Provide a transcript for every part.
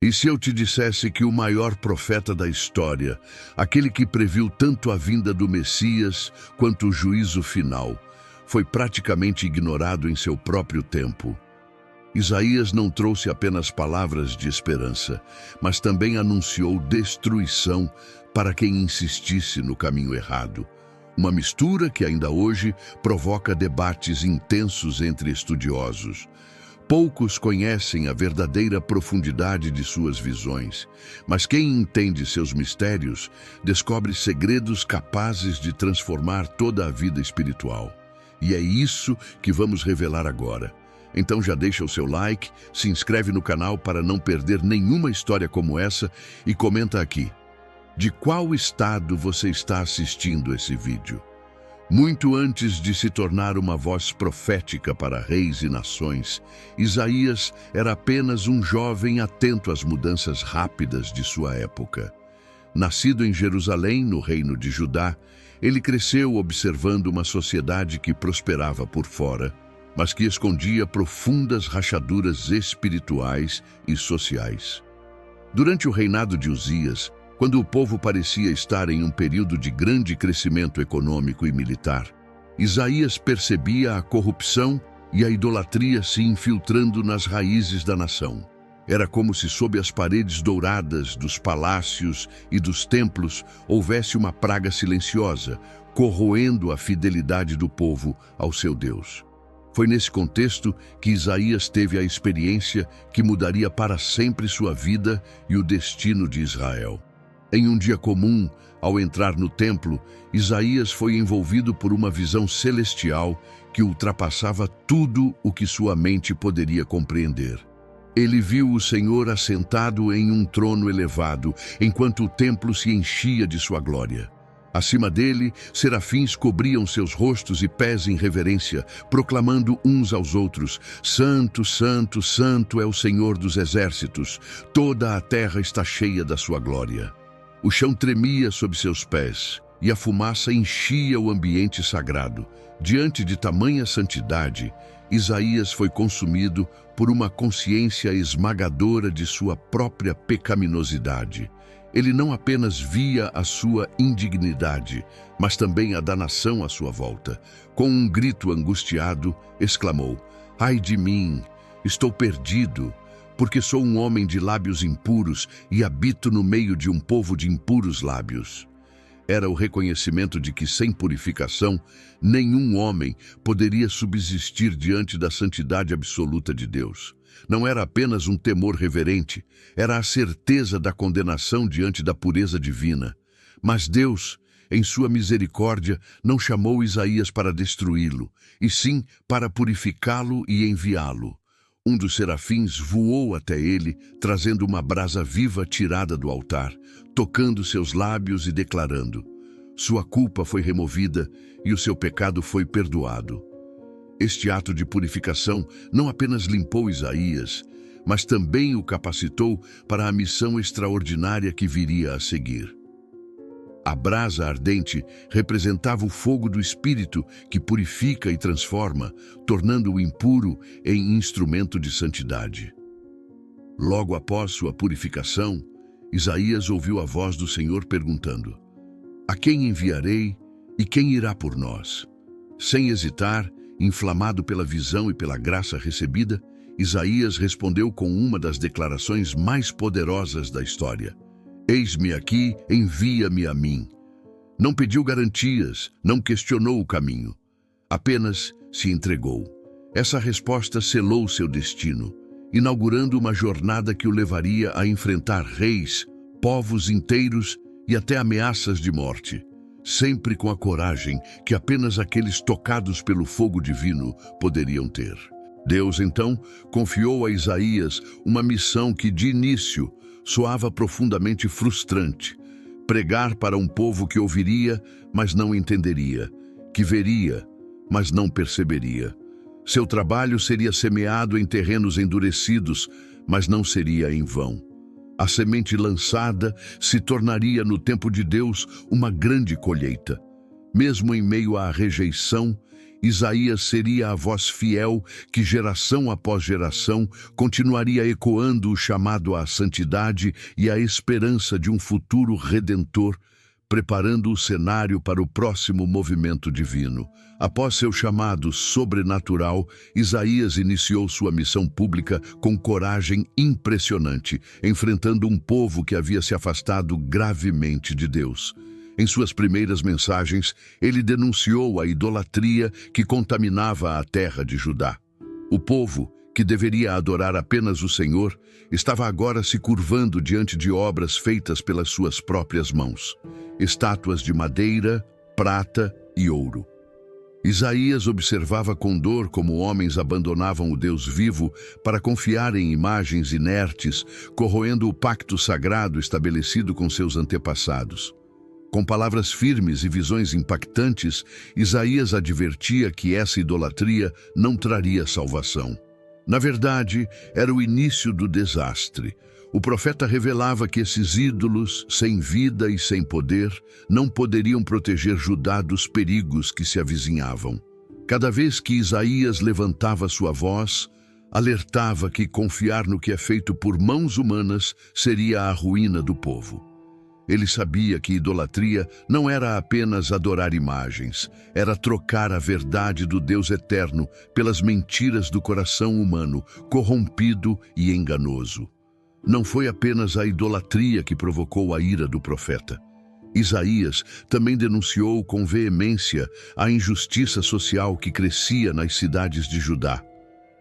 E se eu te dissesse que o maior profeta da história, aquele que previu tanto a vinda do Messias quanto o juízo final, foi praticamente ignorado em seu próprio tempo? Isaías não trouxe apenas palavras de esperança, mas também anunciou destruição para quem insistisse no caminho errado. Uma mistura que ainda hoje provoca debates intensos entre estudiosos. Poucos conhecem a verdadeira profundidade de suas visões, mas quem entende seus mistérios descobre segredos capazes de transformar toda a vida espiritual. E é isso que vamos revelar agora. Então já deixa o seu like, se inscreve no canal para não perder nenhuma história como essa e comenta aqui. De qual estado você está assistindo esse vídeo? Muito antes de se tornar uma voz profética para reis e nações, Isaías era apenas um jovem atento às mudanças rápidas de sua época. Nascido em Jerusalém, no reino de Judá, ele cresceu observando uma sociedade que prosperava por fora, mas que escondia profundas rachaduras espirituais e sociais. Durante o reinado de Uzias, quando o povo parecia estar em um período de grande crescimento econômico e militar, Isaías percebia a corrupção e a idolatria se infiltrando nas raízes da nação. Era como se sob as paredes douradas dos palácios e dos templos houvesse uma praga silenciosa, corroendo a fidelidade do povo ao seu Deus. Foi nesse contexto que Isaías teve a experiência que mudaria para sempre sua vida e o destino de Israel. Em um dia comum, ao entrar no templo, Isaías foi envolvido por uma visão celestial que ultrapassava tudo o que sua mente poderia compreender. Ele viu o Senhor assentado em um trono elevado, enquanto o templo se enchia de sua glória. Acima dele, serafins cobriam seus rostos e pés em reverência, proclamando uns aos outros: Santo, Santo, Santo é o Senhor dos exércitos, toda a terra está cheia da sua glória. O chão tremia sob seus pés, e a fumaça enchia o ambiente sagrado. Diante de tamanha santidade, Isaías foi consumido por uma consciência esmagadora de sua própria pecaminosidade. Ele não apenas via a sua indignidade, mas também a da nação à sua volta. Com um grito angustiado, exclamou: Ai de mim, estou perdido, porque sou um homem de lábios impuros e habito no meio de um povo de impuros lábios. Era o reconhecimento de que, sem purificação, nenhum homem poderia subsistir diante da santidade absoluta de Deus. Não era apenas um temor reverente, era a certeza da condenação diante da pureza divina. Mas Deus, em sua misericórdia, não chamou Isaías para destruí-lo, e sim para purificá-lo e enviá-lo. Um dos serafins voou até ele, trazendo uma brasa viva tirada do altar, tocando seus lábios e declarando: Sua culpa foi removida e o seu pecado foi perdoado. Este ato de purificação não apenas limpou Isaías, mas também o capacitou para a missão extraordinária que viria a seguir. A brasa ardente representava o fogo do Espírito que purifica e transforma, tornando o impuro em instrumento de santidade. Logo após sua purificação, Isaías ouviu a voz do Senhor perguntando: A quem enviarei e quem irá por nós? Sem hesitar, inflamado pela visão e pela graça recebida, Isaías respondeu com uma das declarações mais poderosas da história: Eis-me aqui, envia-me a mim. Não pediu garantias, não questionou o caminho. Apenas se entregou. Essa resposta selou seu destino, inaugurando uma jornada que o levaria a enfrentar reis, povos inteiros e até ameaças de morte, sempre com a coragem que apenas aqueles tocados pelo fogo divino poderiam ter. Deus, então, confiou a Isaías uma missão que, de início, soava profundamente frustrante: pregar para um povo que ouviria, mas não entenderia, que veria, mas não perceberia. Seu trabalho seria semeado em terrenos endurecidos, mas não seria em vão. A semente lançada se tornaria, no tempo de Deus, uma grande colheita. Mesmo em meio à rejeição, Isaías seria a voz fiel que, geração após geração, continuaria ecoando o chamado à santidade e à esperança de um futuro redentor, preparando o cenário para o próximo movimento divino. Após seu chamado sobrenatural, Isaías iniciou sua missão pública com coragem impressionante, enfrentando um povo que havia se afastado gravemente de Deus. Em suas primeiras mensagens, ele denunciou a idolatria que contaminava a terra de Judá. O povo, que deveria adorar apenas o Senhor, estava agora se curvando diante de obras feitas pelas suas próprias mãos. Estátuas de madeira, prata e ouro. Isaías observava com dor como homens abandonavam o Deus vivo para confiar em imagens inertes, corroendo o pacto sagrado estabelecido com seus antepassados. Com palavras firmes e visões impactantes, Isaías advertia que essa idolatria não traria salvação. Na verdade, era o início do desastre. O profeta revelava que esses ídolos, sem vida e sem poder, não poderiam proteger Judá dos perigos que se avizinhavam. Cada vez que Isaías levantava sua voz, alertava que confiar no que é feito por mãos humanas seria a ruína do povo. Ele sabia que idolatria não era apenas adorar imagens, era trocar a verdade do Deus eterno pelas mentiras do coração humano, corrompido e enganoso. Não foi apenas a idolatria que provocou a ira do profeta. Isaías também denunciou com veemência a injustiça social que crescia nas cidades de Judá.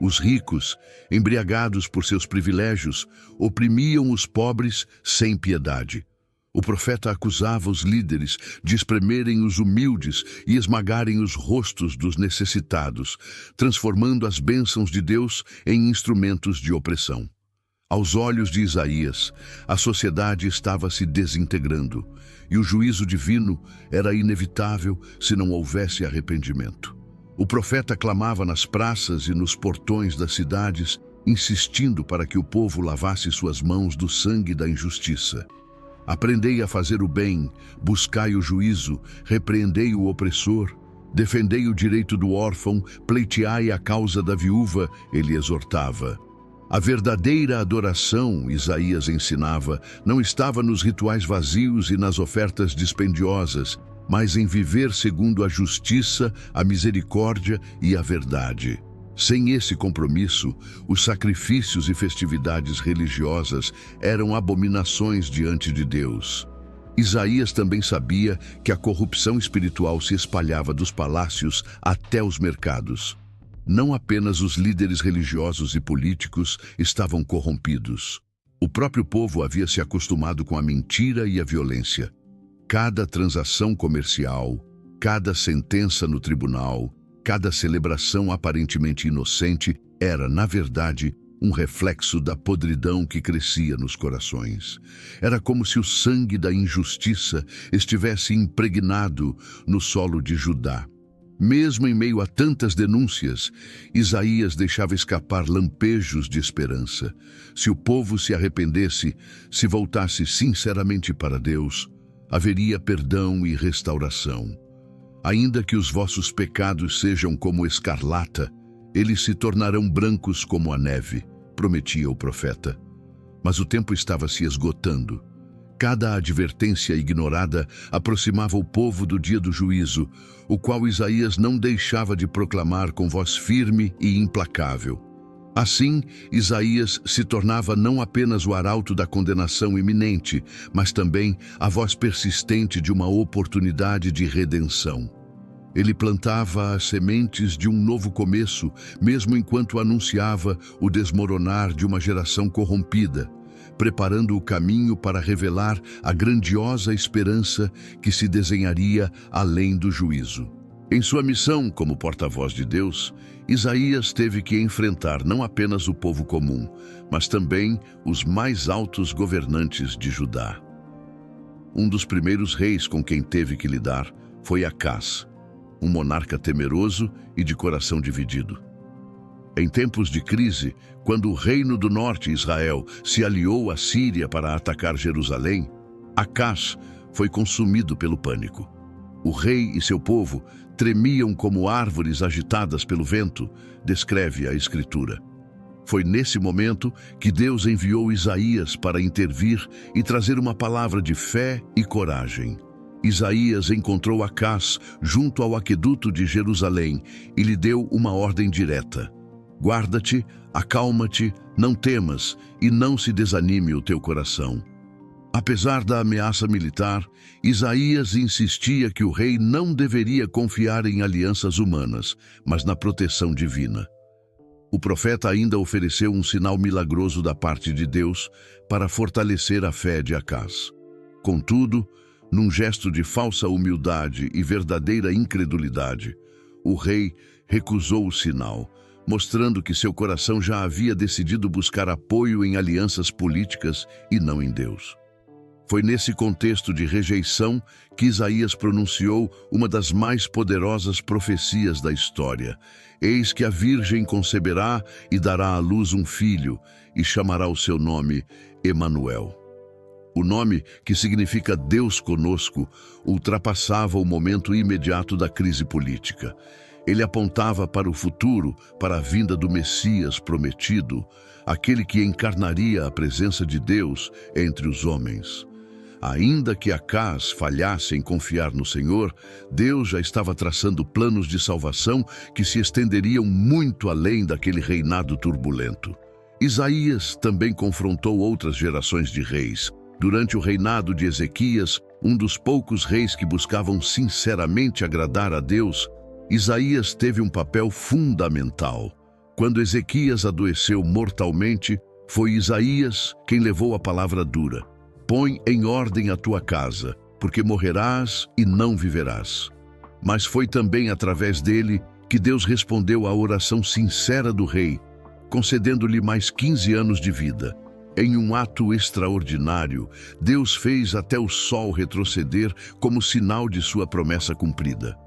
Os ricos, embriagados por seus privilégios, oprimiam os pobres sem piedade. O profeta acusava os líderes de espremerem os humildes e esmagarem os rostos dos necessitados, transformando as bênçãos de Deus em instrumentos de opressão. Aos olhos de Isaías, a sociedade estava se desintegrando, e o juízo divino era inevitável se não houvesse arrependimento. O profeta clamava nas praças e nos portões das cidades, insistindo para que o povo lavasse suas mãos do sangue da injustiça. Aprendei a fazer o bem, buscai o juízo, repreendei o opressor, defendei o direito do órfão, pleiteai a causa da viúva, ele exortava. A verdadeira adoração, Isaías ensinava, não estava nos rituais vazios e nas ofertas dispendiosas, mas em viver segundo a justiça, a misericórdia e a verdade. Sem esse compromisso, os sacrifícios e festividades religiosas eram abominações diante de Deus. Isaías também sabia que a corrupção espiritual se espalhava dos palácios até os mercados. Não apenas os líderes religiosos e políticos estavam corrompidos. O próprio povo havia se acostumado com a mentira e a violência. Cada transação comercial, cada sentença no tribunal, cada celebração aparentemente inocente era, na verdade, um reflexo da podridão que crescia nos corações. Era como se o sangue da injustiça estivesse impregnado no solo de Judá. Mesmo em meio a tantas denúncias, Isaías deixava escapar lampejos de esperança. Se o povo se arrependesse, se voltasse sinceramente para Deus, haveria perdão e restauração. Ainda que os vossos pecados sejam como escarlata, eles se tornarão brancos como a neve, prometia o profeta. Mas o tempo estava se esgotando. Cada advertência ignorada aproximava o povo do dia do juízo, o qual Isaías não deixava de proclamar com voz firme e implacável. Assim, Isaías se tornava não apenas o arauto da condenação iminente, mas também a voz persistente de uma oportunidade de redenção. Ele plantava as sementes de um novo começo, mesmo enquanto anunciava o desmoronar de uma geração corrompida, preparando o caminho para revelar a grandiosa esperança que se desenharia além do juízo. Em sua missão como porta-voz de Deus, Isaías teve que enfrentar não apenas o povo comum, mas também os mais altos governantes de Judá. Um dos primeiros reis com quem teve que lidar foi Acás, um monarca temeroso e de coração dividido. Em tempos de crise, quando o reino do norte, Israel, se aliou à Síria para atacar Jerusalém, Acás foi consumido pelo pânico. O rei e seu povo tremiam como árvores agitadas pelo vento, descreve a Escritura. Foi nesse momento que Deus enviou Isaías para intervir e trazer uma palavra de fé e coragem. Isaías encontrou Acás junto ao aqueduto de Jerusalém e lhe deu uma ordem direta: guarda-te, acalma-te, não temas e não se desanime o teu coração. Apesar da ameaça militar, Isaías insistia que o rei não deveria confiar em alianças humanas, mas na proteção divina. O profeta ainda ofereceu um sinal milagroso da parte de Deus para fortalecer a fé de Acás. Contudo, num gesto de falsa humildade e verdadeira incredulidade, o rei recusou o sinal, mostrando que seu coração já havia decidido buscar apoio em alianças políticas e não em Deus. Foi nesse contexto de rejeição que Isaías pronunciou uma das mais poderosas profecias da história. Eis que a Virgem conceberá e dará à luz um filho, e chamará o seu nome Emanuel. O nome, que significa Deus conosco, ultrapassava o momento imediato da crise política. Ele apontava para o futuro, para a vinda do Messias prometido, aquele que encarnaria a presença de Deus entre os homens. Ainda que Acás falhasse em confiar no Senhor, Deus já estava traçando planos de salvação que se estenderiam muito além daquele reinado turbulento. Isaías também confrontou outras gerações de reis. Durante o reinado de Ezequias, um dos poucos reis que buscavam sinceramente agradar a Deus, Isaías teve um papel fundamental. Quando Ezequias adoeceu mortalmente, foi Isaías quem levou a palavra dura: põe em ordem a tua casa, porque morrerás e não viverás. Mas foi também através dele que Deus respondeu à oração sincera do rei, concedendo-lhe mais 15 anos de vida. Em um ato extraordinário, Deus fez até o sol retroceder como sinal de sua promessa cumprida.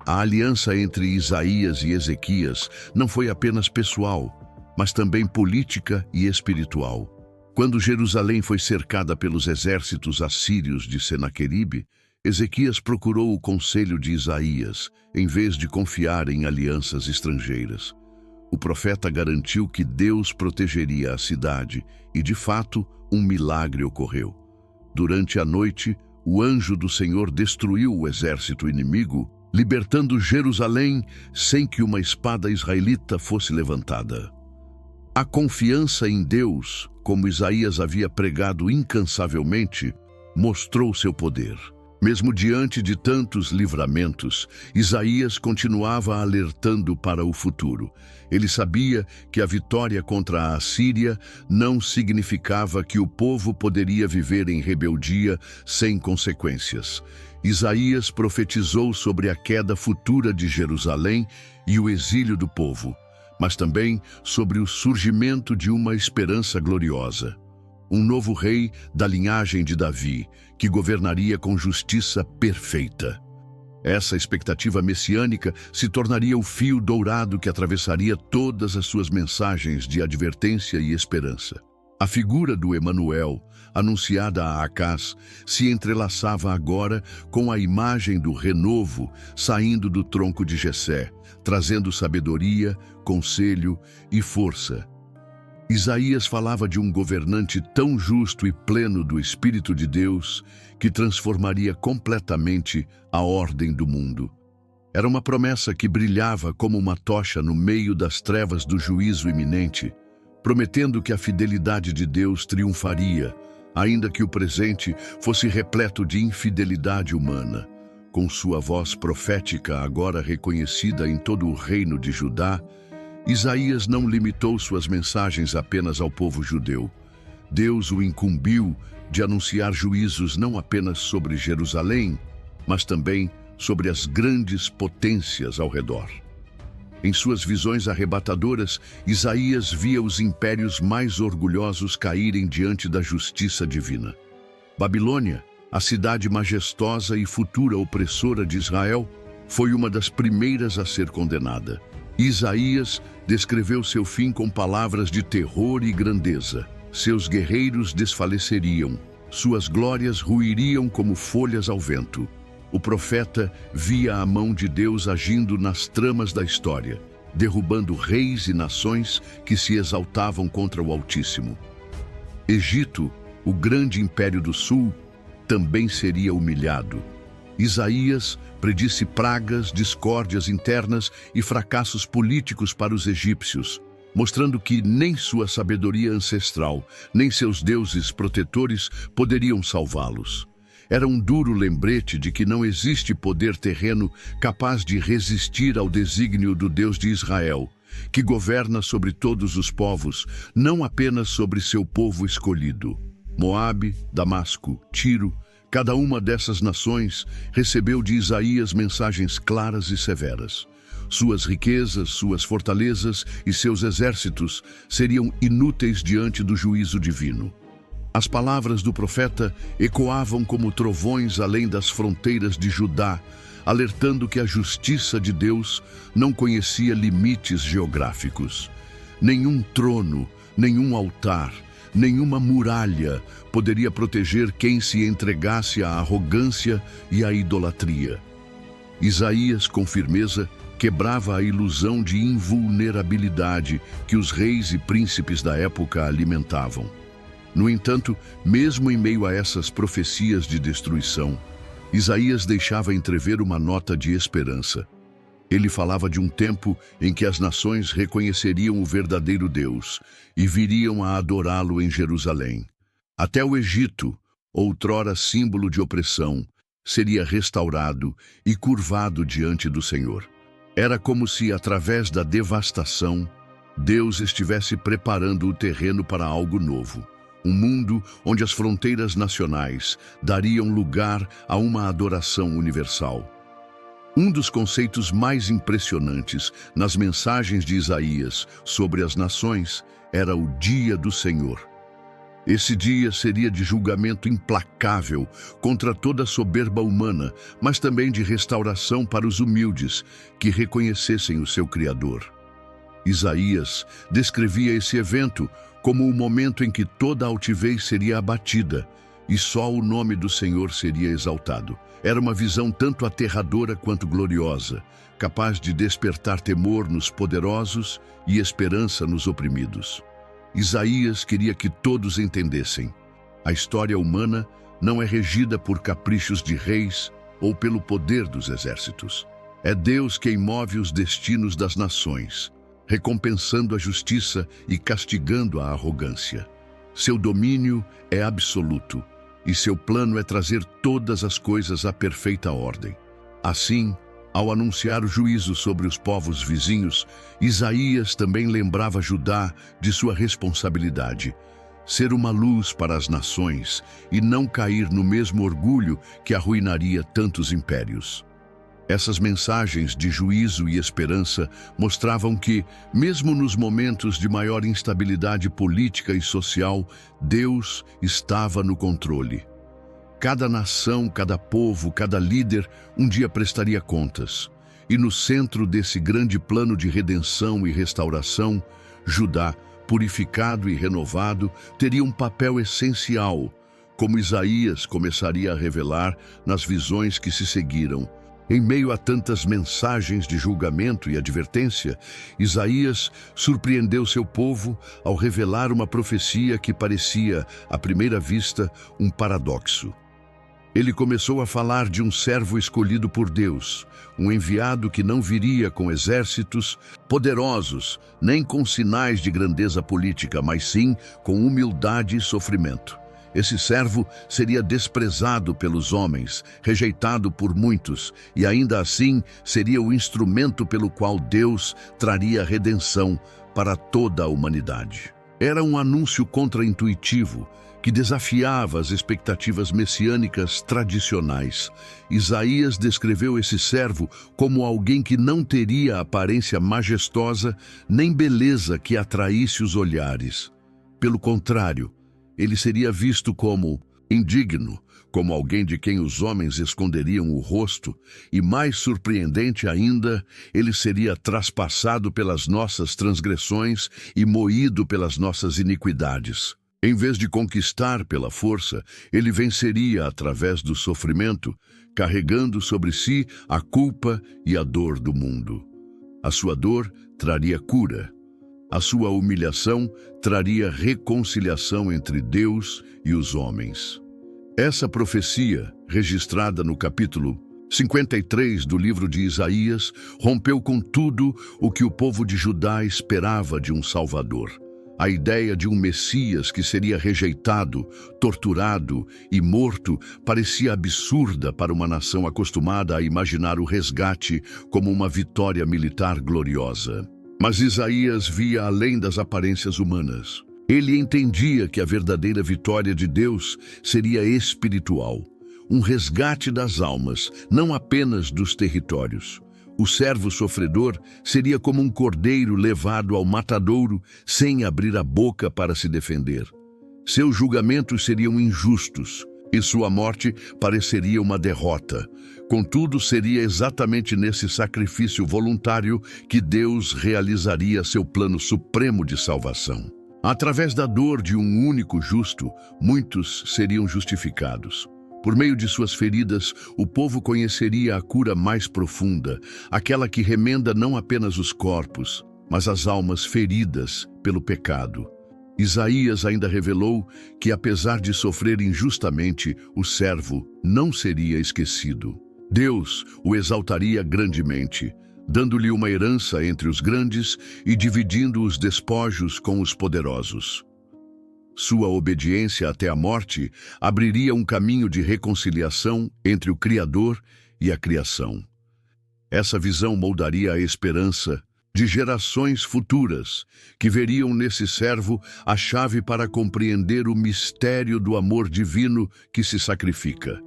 A aliança entre Isaías e Ezequias não foi apenas pessoal, mas também política e espiritual. Quando Jerusalém foi cercada pelos exércitos assírios de Senaqueribe, Ezequias procurou o conselho de Isaías, em vez de confiar em alianças estrangeiras. O profeta garantiu que Deus protegeria a cidade e, de fato, um milagre ocorreu. Durante a noite, o anjo do Senhor destruiu o exército inimigo, libertando Jerusalém sem que uma espada israelita fosse levantada. A confiança em Deus, como Isaías havia pregado incansavelmente, mostrou seu poder. Mesmo diante de tantos livramentos, Isaías continuava alertando para o futuro. Ele sabia que a vitória contra a Assíria não significava que o povo poderia viver em rebeldia sem consequências. Isaías profetizou sobre a queda futura de Jerusalém e o exílio do povo, mas também sobre o surgimento de uma esperança gloriosa. Um novo rei da linhagem de Davi, que governaria com justiça perfeita. Essa expectativa messiânica se tornaria o fio dourado que atravessaria todas as suas mensagens de advertência e esperança. A figura do Emanuel, anunciada a Acás, se entrelaçava agora com a imagem do renovo saindo do tronco de Jessé, trazendo sabedoria, conselho e força. Isaías falava de um governante tão justo e pleno do Espírito de Deus que transformaria completamente a ordem do mundo. Era uma promessa que brilhava como uma tocha no meio das trevas do juízo iminente, prometendo que a fidelidade de Deus triunfaria, ainda que o presente fosse repleto de infidelidade humana. Com sua voz profética agora reconhecida em todo o reino de Judá, Isaías não limitou suas mensagens apenas ao povo judeu. Deus o incumbiu de anunciar juízos não apenas sobre Jerusalém, mas também sobre as grandes potências ao redor. Em suas visões arrebatadoras, Isaías via os impérios mais orgulhosos caírem diante da justiça divina. Babilônia, a cidade majestosa e futura opressora de Israel, foi uma das primeiras a ser condenada. Isaías descreveu seu fim com palavras de terror e grandeza. Seus guerreiros desfaleceriam, suas glórias ruiriam como folhas ao vento. o profeta via a mão de Deus agindo nas tramas da história, derrubando reis e nações que se exaltavam contra o Altíssimo. Egito, o grande império do sul, também seria humilhado. Isaías predisse pragas, discórdias internas e fracassos políticos para os egípcios, mostrando que nem sua sabedoria ancestral, nem seus deuses protetores poderiam salvá-los. Era um duro lembrete de que não existe poder terreno capaz de resistir ao desígnio do Deus de Israel, que governa sobre todos os povos, não apenas sobre seu povo escolhido. Moabe, Damasco, Tiro, cada uma dessas nações recebeu de Isaías mensagens claras e severas. Suas riquezas, suas fortalezas e seus exércitos seriam inúteis diante do juízo divino. As palavras do profeta ecoavam como trovões além das fronteiras de Judá, alertando que a justiça de Deus não conhecia limites geográficos. Nenhum trono, nenhum altar, nenhuma muralha poderia proteger quem se entregasse à arrogância e à idolatria. Isaías, com firmeza, quebrava a ilusão de invulnerabilidade que os reis e príncipes da época alimentavam. No entanto, mesmo em meio a essas profecias de destruição, Isaías deixava entrever uma nota de esperança. Ele falava de um tempo em que as nações reconheceriam o verdadeiro Deus e viriam a adorá-lo em Jerusalém. Até o Egito, outrora símbolo de opressão, seria restaurado e curvado diante do Senhor. Era como se, através da devastação, Deus estivesse preparando o terreno para algo novo. Um mundo onde as fronteiras nacionais dariam lugar a uma adoração universal. Um dos conceitos mais impressionantes nas mensagens de Isaías sobre as nações era o dia do Senhor. Esse dia seria de julgamento implacável contra toda a soberba humana, mas também de restauração para os humildes que reconhecessem o seu Criador. Isaías descrevia esse evento como o momento em que toda a altivez seria abatida e só o nome do Senhor seria exaltado. Era uma visão tanto aterradora quanto gloriosa, capaz de despertar temor nos poderosos e esperança nos oprimidos. Isaías queria que todos entendessem: a história humana não é regida por caprichos de reis ou pelo poder dos exércitos. É Deus quem move os destinos das nações, recompensando a justiça e castigando a arrogância. Seu domínio é absoluto, e seu plano é trazer todas as coisas à perfeita ordem. Assim, ao anunciar o juízo sobre os povos vizinhos, Isaías também lembrava Judá de sua responsabilidade: ser uma luz para as nações e não cair no mesmo orgulho que arruinaria tantos impérios. Essas mensagens de juízo e esperança mostravam que, mesmo nos momentos de maior instabilidade política e social, Deus estava no controle. Cada nação, cada povo, cada líder um dia prestaria contas. E no centro desse grande plano de redenção e restauração, Judá, purificado e renovado, teria um papel essencial, como Isaías começaria a revelar nas visões que se seguiram. Em meio a tantas mensagens de julgamento e advertência, Isaías surpreendeu seu povo ao revelar uma profecia que parecia, à primeira vista, um paradoxo. Ele começou a falar de um servo escolhido por Deus, um enviado que não viria com exércitos poderosos, nem com sinais de grandeza política, mas sim com humildade e sofrimento. Esse servo seria desprezado pelos homens, rejeitado por muitos, e ainda assim seria o instrumento pelo qual Deus traria redenção para toda a humanidade. Era um anúncio contraintuitivo que desafiava as expectativas messiânicas tradicionais. Isaías descreveu esse servo como alguém que não teria aparência majestosa nem beleza que atraísse os olhares. Pelo contrário, ele seria visto como indigno, como alguém de quem os homens esconderiam o rosto, e mais surpreendente ainda, ele seria traspassado pelas nossas transgressões e moído pelas nossas iniquidades. Em vez de conquistar pela força, ele venceria através do sofrimento, carregando sobre si a culpa e a dor do mundo. A sua dor traria cura. A sua humilhação traria reconciliação entre Deus e os homens. Essa profecia, registrada no capítulo 53 do livro de Isaías, rompeu com tudo o que o povo de Judá esperava de um Salvador. A ideia de um Messias que seria rejeitado, torturado e morto parecia absurda para uma nação acostumada a imaginar o resgate como uma vitória militar gloriosa. Mas Isaías via além das aparências humanas. Ele entendia que a verdadeira vitória de Deus seria espiritual, um resgate das almas, não apenas dos territórios. O servo sofredor seria como um cordeiro levado ao matadouro sem abrir a boca para se defender. Seus julgamentos seriam injustos e sua morte pareceria uma derrota. Contudo, seria exatamente nesse sacrifício voluntário que Deus realizaria seu plano supremo de salvação. Através da dor de um único justo, muitos seriam justificados. Por meio de suas feridas, o povo conheceria a cura mais profunda, aquela que remenda não apenas os corpos, mas as almas feridas pelo pecado. Isaías ainda revelou que, apesar de sofrer injustamente, o servo não seria esquecido. Deus o exaltaria grandemente, dando-lhe uma herança entre os grandes e dividindo os despojos com os poderosos. Sua obediência até a morte abriria um caminho de reconciliação entre o Criador e a criação. Essa visão moldaria a esperança de gerações futuras, que veriam nesse servo a chave para compreender o mistério do amor divino que se sacrifica.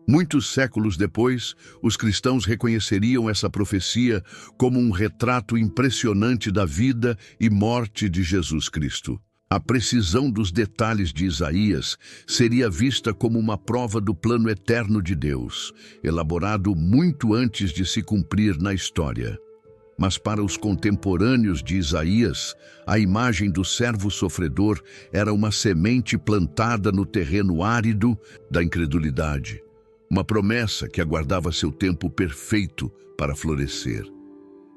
Muitos séculos depois, os cristãos reconheceriam essa profecia como um retrato impressionante da vida e morte de Jesus Cristo. A precisão dos detalhes de Isaías seria vista como uma prova do plano eterno de Deus, elaborado muito antes de se cumprir na história. Mas para os contemporâneos de Isaías, a imagem do servo sofredor era uma semente plantada no terreno árido da incredulidade, uma promessa que aguardava seu tempo perfeito para florescer.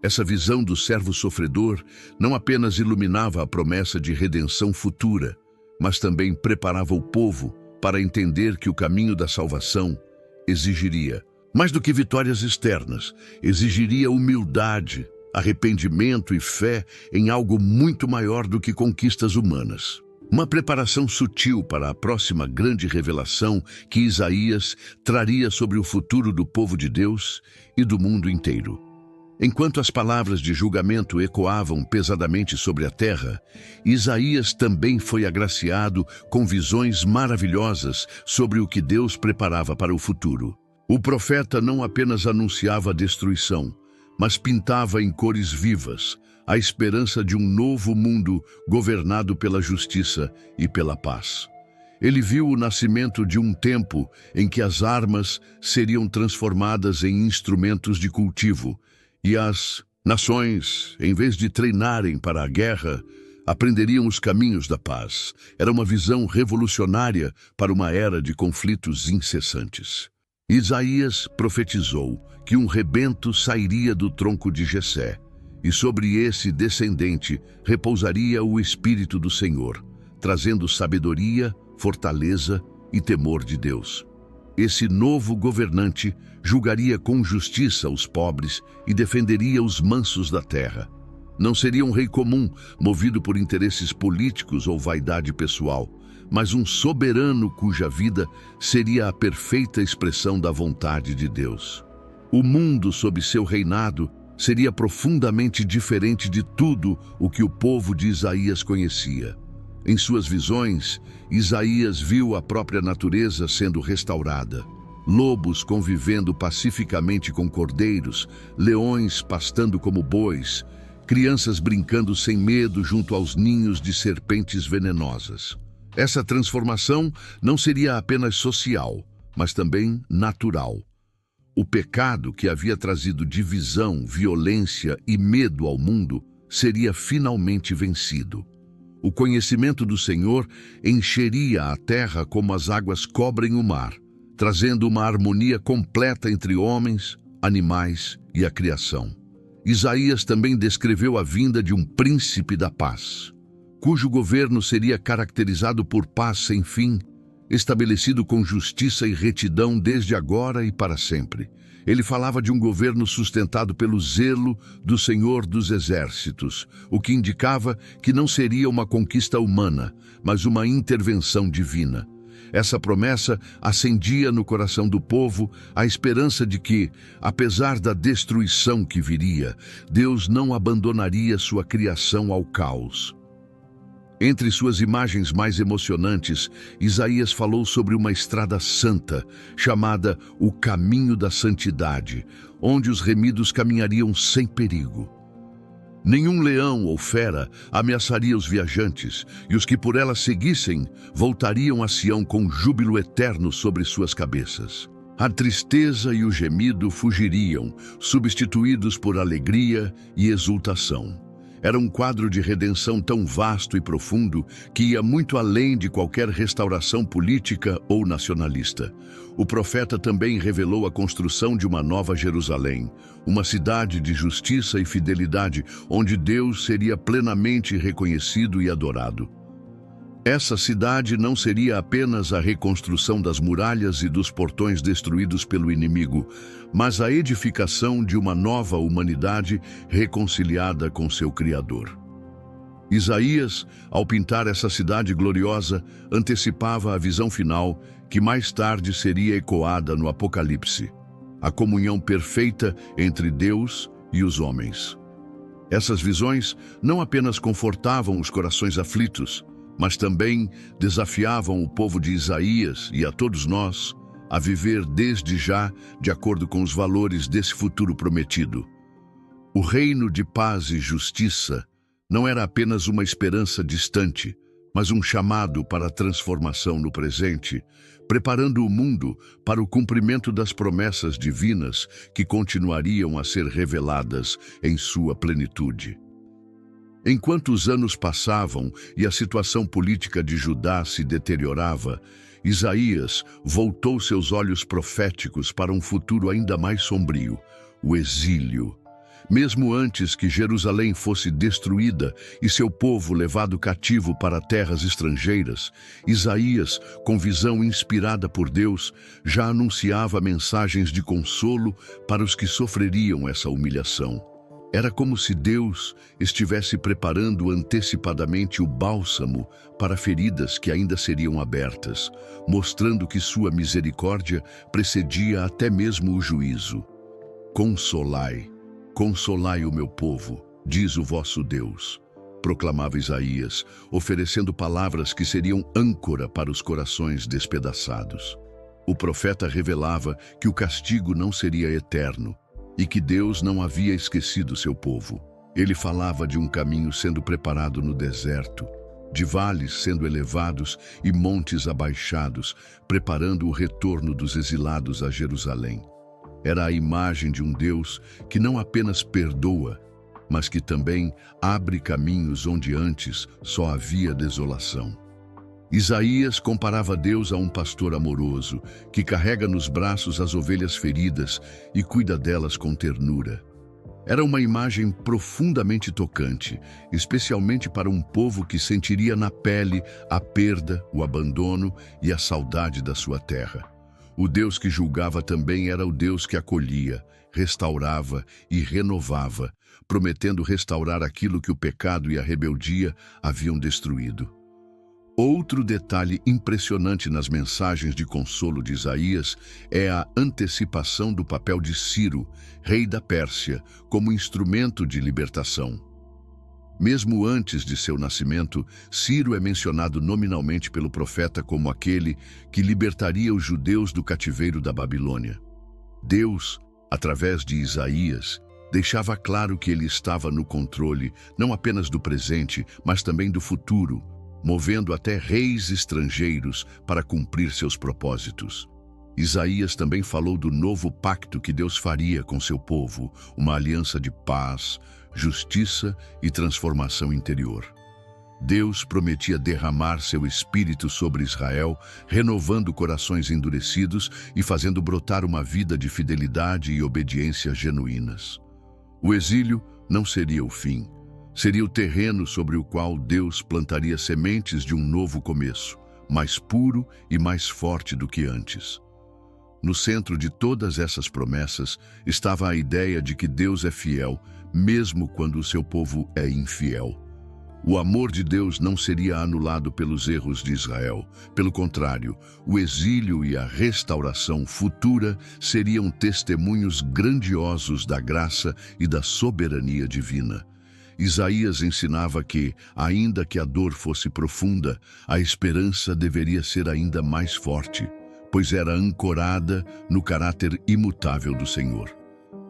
Essa visão do servo sofredor não apenas iluminava a promessa de redenção futura, mas também preparava o povo para entender que o caminho da salvação exigiria, mais do que vitórias externas, exigiria humildade, arrependimento e fé em algo muito maior do que conquistas humanas. Uma preparação sutil para a próxima grande revelação que Isaías traria sobre o futuro do povo de Deus e do mundo inteiro. Enquanto as palavras de julgamento ecoavam pesadamente sobre a terra, Isaías também foi agraciado com visões maravilhosas sobre o que Deus preparava para o futuro. O profeta não apenas anunciava a destruição, mas pintava em cores vivas a esperança de um novo mundo governado pela justiça e pela paz. Ele viu o nascimento de um tempo em que as armas seriam transformadas em instrumentos de cultivo, e as nações, em vez de treinarem para a guerra, aprenderiam os caminhos da paz. Era uma visão revolucionária para uma era de conflitos incessantes. Isaías profetizou que um rebento sairia do tronco de Jessé, e sobre esse descendente repousaria o Espírito do Senhor, trazendo sabedoria, fortaleza e temor de Deus. Esse novo governante julgaria com justiça os pobres e defenderia os mansos da terra. Não seria um rei comum, movido por interesses políticos ou vaidade pessoal, mas um soberano cuja vida seria a perfeita expressão da vontade de Deus. O mundo sob seu reinado seria profundamente diferente de tudo o que o povo de Isaías conhecia. Em suas visões, Isaías viu a própria natureza sendo restaurada. Lobos convivendo pacificamente com cordeiros, leões pastando como bois, crianças brincando sem medo junto aos ninhos de serpentes venenosas. Essa transformação não seria apenas social, mas também natural. O pecado que havia trazido divisão, violência e medo ao mundo seria finalmente vencido. O conhecimento do Senhor encheria a terra como as águas cobrem o mar, trazendo uma harmonia completa entre homens, animais e a criação. Isaías também descreveu a vinda de um príncipe da paz, cujo governo seria caracterizado por paz sem fim, estabelecido com justiça e retidão desde agora e para sempre. Ele falava de um governo sustentado pelo zelo do Senhor dos Exércitos, o que indicava que não seria uma conquista humana, mas uma intervenção divina. Essa promessa acendia no coração do povo a esperança de que, apesar da destruição que viria, Deus não abandonaria sua criação ao caos. Entre suas imagens mais emocionantes, Isaías falou sobre uma estrada santa, chamada o Caminho da Santidade, onde os remidos caminhariam sem perigo. Nenhum leão ou fera ameaçaria os viajantes, e os que por ela seguissem voltariam a Sião com júbilo eterno sobre suas cabeças. A tristeza e o gemido fugiriam, substituídos por alegria e exultação. Era um quadro de redenção tão vasto e profundo que ia muito além de qualquer restauração política ou nacionalista. O profeta também revelou a construção de uma nova Jerusalém, uma cidade de justiça e fidelidade, onde Deus seria plenamente reconhecido e adorado. Essa cidade não seria apenas a reconstrução das muralhas e dos portões destruídos pelo inimigo, mas a edificação de uma nova humanidade reconciliada com seu Criador. Isaías, ao pintar essa cidade gloriosa, antecipava a visão final que mais tarde seria ecoada no Apocalipse, a comunhão perfeita entre Deus e os homens. Essas visões não apenas confortavam os corações aflitos, mas também desafiavam o povo de Isaías e a todos nós a viver desde já de acordo com os valores desse futuro prometido. O reino de paz e justiça não era apenas uma esperança distante, mas um chamado para a transformação no presente, preparando o mundo para o cumprimento das promessas divinas que continuariam a ser reveladas em sua plenitude. Enquanto os anos passavam e a situação política de Judá se deteriorava, Isaías voltou seus olhos proféticos para um futuro ainda mais sombrio, o exílio. Mesmo antes que Jerusalém fosse destruída e seu povo levado cativo para terras estrangeiras, Isaías, com visão inspirada por Deus, já anunciava mensagens de consolo para os que sofreriam essa humilhação. Era como se Deus estivesse preparando antecipadamente o bálsamo para feridas que ainda seriam abertas, mostrando que sua misericórdia precedia até mesmo o juízo. Consolai, consolai o meu povo, diz o vosso Deus, proclamava Isaías, oferecendo palavras que seriam âncora para os corações despedaçados. O profeta revelava que o castigo não seria eterno, e que Deus não havia esquecido seu povo. Ele falava de um caminho sendo preparado no deserto, de vales sendo elevados e montes abaixados, preparando o retorno dos exilados a Jerusalém. Era a imagem de um Deus que não apenas perdoa, mas que também abre caminhos onde antes só havia desolação. Isaías comparava Deus a um pastor amoroso, que carrega nos braços as ovelhas feridas e cuida delas com ternura. Era uma imagem profundamente tocante, especialmente para um povo que sentiria na pele a perda, o abandono e a saudade da sua terra. O Deus que julgava também era o Deus que acolhia, restaurava e renovava, prometendo restaurar aquilo que o pecado e a rebeldia haviam destruído. Outro detalhe impressionante nas mensagens de consolo de Isaías é a antecipação do papel de Ciro, rei da Pérsia, como instrumento de libertação. Mesmo antes de seu nascimento, Ciro é mencionado nominalmente pelo profeta como aquele que libertaria os judeus do cativeiro da Babilônia. Deus, através de Isaías, deixava claro que ele estava no controle não apenas do presente, mas também do futuro, movendo até reis estrangeiros para cumprir seus propósitos. Isaías também falou do novo pacto que Deus faria com seu povo, uma aliança de paz, justiça e transformação interior. Deus prometia derramar seu espírito sobre Israel, renovando corações endurecidos e fazendo brotar uma vida de fidelidade e obediência genuínas. O exílio não seria o fim. Seria o terreno sobre o qual Deus plantaria sementes de um novo começo, mais puro e mais forte do que antes. No centro de todas essas promessas estava a ideia de que Deus é fiel, mesmo quando o seu povo é infiel. O amor de Deus não seria anulado pelos erros de Israel. Pelo contrário, o exílio e a restauração futura seriam testemunhos grandiosos da graça e da soberania divina. Isaías ensinava que, ainda que a dor fosse profunda, a esperança deveria ser ainda mais forte, pois era ancorada no caráter imutável do Senhor.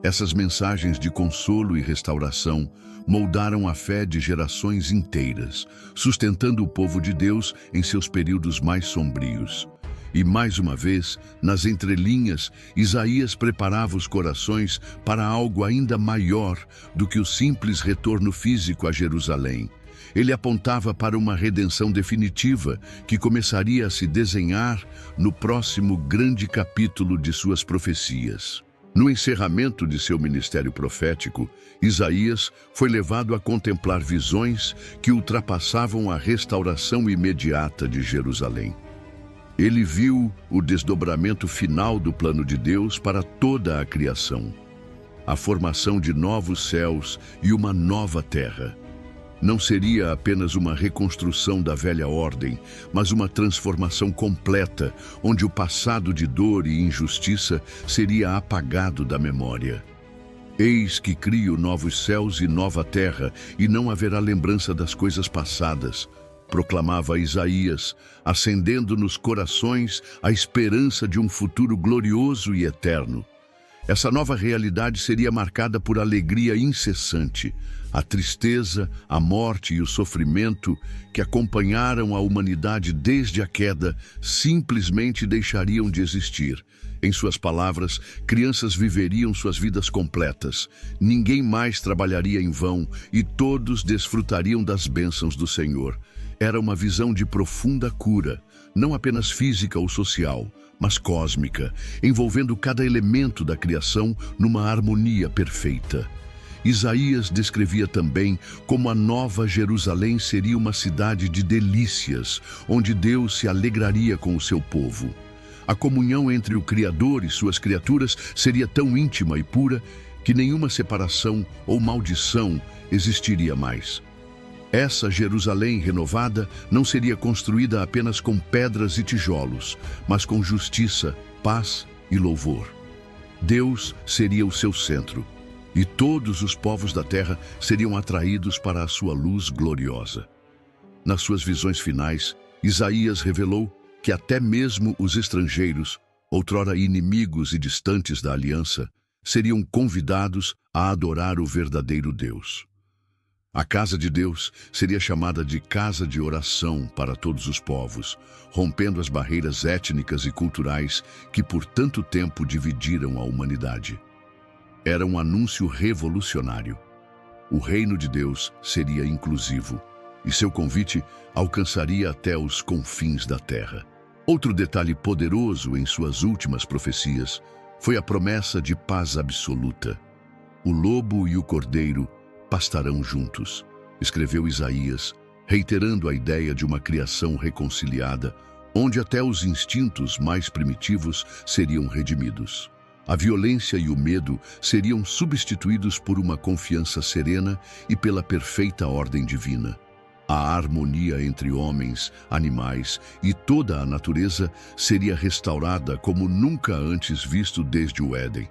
Essas mensagens de consolo e restauração moldaram a fé de gerações inteiras, sustentando o povo de Deus em seus períodos mais sombrios. E mais uma vez, nas entrelinhas, Isaías preparava os corações para algo ainda maior do que o simples retorno físico a Jerusalém. Ele apontava para uma redenção definitiva que começaria a se desenhar no próximo grande capítulo de suas profecias. No encerramento de seu ministério profético, Isaías foi levado a contemplar visões que ultrapassavam a restauração imediata de Jerusalém. Ele viu o desdobramento final do plano de Deus para toda a criação, a formação de novos céus e uma nova terra. Não seria apenas uma reconstrução da velha ordem, mas uma transformação completa, onde o passado de dor e injustiça seria apagado da memória. Eis que crio novos céus e nova terra, e não haverá lembrança das coisas passadas, proclamava Isaías, acendendo nos corações a esperança de um futuro glorioso e eterno. Essa nova realidade seria marcada por alegria incessante. A tristeza, a morte e o sofrimento que acompanharam a humanidade desde a queda simplesmente deixariam de existir. Em suas palavras, crianças viveriam suas vidas completas. Ninguém mais trabalharia em vão e todos desfrutariam das bênçãos do Senhor. Era uma visão de profunda cura, não apenas física ou social, mas cósmica, envolvendo cada elemento da criação numa harmonia perfeita. Isaías descrevia também como a Nova Jerusalém seria uma cidade de delícias, onde Deus se alegraria com o seu povo. A comunhão entre o Criador e suas criaturas seria tão íntima e pura que nenhuma separação ou maldição existiria mais. Essa Jerusalém renovada não seria construída apenas com pedras e tijolos, mas com justiça, paz e louvor. Deus seria o seu centro, e todos os povos da terra seriam atraídos para a sua luz gloriosa. Nas suas visões finais, Isaías revelou que até mesmo os estrangeiros, outrora inimigos e distantes da aliança, seriam convidados a adorar o verdadeiro Deus. A casa de Deus seria chamada de casa de oração para todos os povos, rompendo as barreiras étnicas e culturais que por tanto tempo dividiram a humanidade. Era um anúncio revolucionário. O reino de Deus seria inclusivo, e seu convite alcançaria até os confins da terra. Outro detalhe poderoso em suas últimas profecias foi a promessa de paz absoluta. O lobo e o cordeiro pastarão juntos, escreveu Isaías, reiterando a ideia de uma criação reconciliada, onde até os instintos mais primitivos seriam redimidos. A violência e o medo seriam substituídos por uma confiança serena e pela perfeita ordem divina. A harmonia entre homens, animais e toda a natureza seria restaurada como nunca antes visto desde o Éden.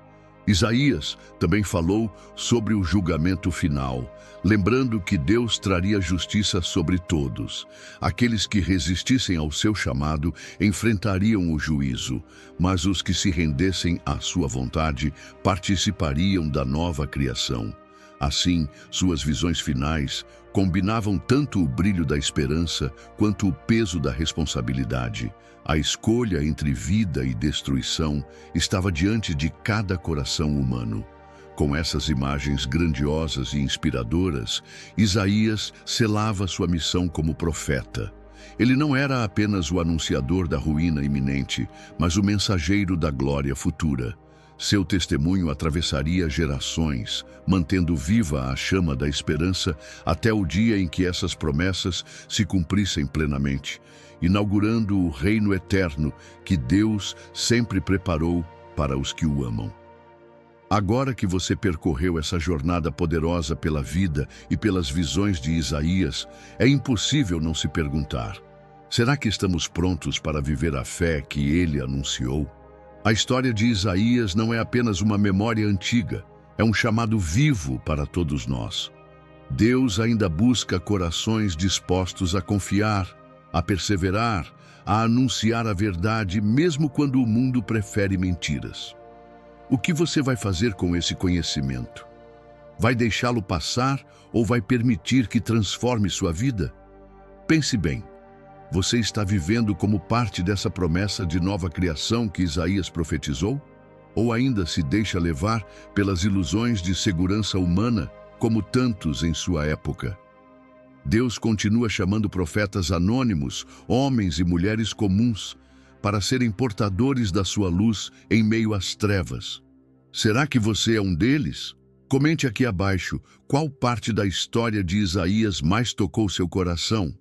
Isaías também falou sobre o julgamento final, lembrando que Deus traria justiça sobre todos. Aqueles que resistissem ao seu chamado enfrentariam o juízo, mas os que se rendessem à sua vontade participariam da nova criação. Assim, suas visões finais combinavam tanto o brilho da esperança quanto o peso da responsabilidade. A escolha entre vida e destruição estava diante de cada coração humano. Com essas imagens grandiosas e inspiradoras, Isaías selava sua missão como profeta. Ele não era apenas o anunciador da ruína iminente, mas o mensageiro da glória futura. Seu testemunho atravessaria gerações, mantendo viva a chama da esperança até o dia em que essas promessas se cumprissem plenamente, inaugurando o reino eterno que Deus sempre preparou para os que o amam. Agora que você percorreu essa jornada poderosa pela vida e pelas visões de Isaías, é impossível não se perguntar: será que estamos prontos para viver a fé que ele anunciou? A história de Isaías não é apenas uma memória antiga, é um chamado vivo para todos nós. Deus ainda busca corações dispostos a confiar, a perseverar, a anunciar a verdade, mesmo quando o mundo prefere mentiras. O que você vai fazer com esse conhecimento? Vai deixá-lo passar ou vai permitir que transforme sua vida? Pense bem. Você está vivendo como parte dessa promessa de nova criação que Isaías profetizou? Ou ainda se deixa levar pelas ilusões de segurança humana, como tantos em sua época? Deus continua chamando profetas anônimos, homens e mulheres comuns, para serem portadores da sua luz em meio às trevas. Será que você é um deles? Comente aqui abaixo qual parte da história de Isaías mais tocou seu coração.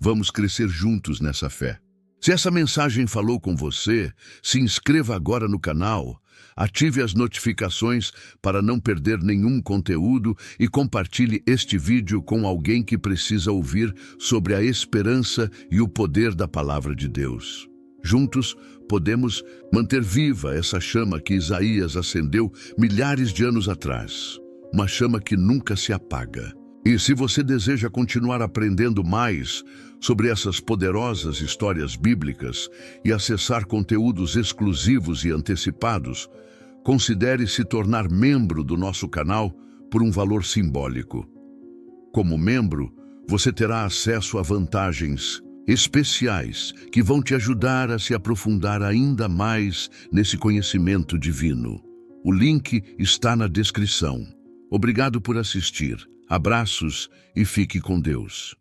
Vamos crescer juntos nessa fé. Se essa mensagem falou com você, se inscreva agora no canal, ative as notificações para não perder nenhum conteúdo e compartilhe este vídeo com alguém que precisa ouvir sobre a esperança e o poder da palavra de Deus. Juntos, podemos manter viva essa chama que Isaías acendeu milhares de anos atrás. Uma chama que nunca se apaga. E se você deseja continuar aprendendo mais sobre essas poderosas histórias bíblicas e acessar conteúdos exclusivos e antecipados, considere se tornar membro do nosso canal por um valor simbólico. Como membro, você terá acesso a vantagens especiais que vão te ajudar a se aprofundar ainda mais nesse conhecimento divino. O link está na descrição. Obrigado por assistir. Abraços e fique com Deus.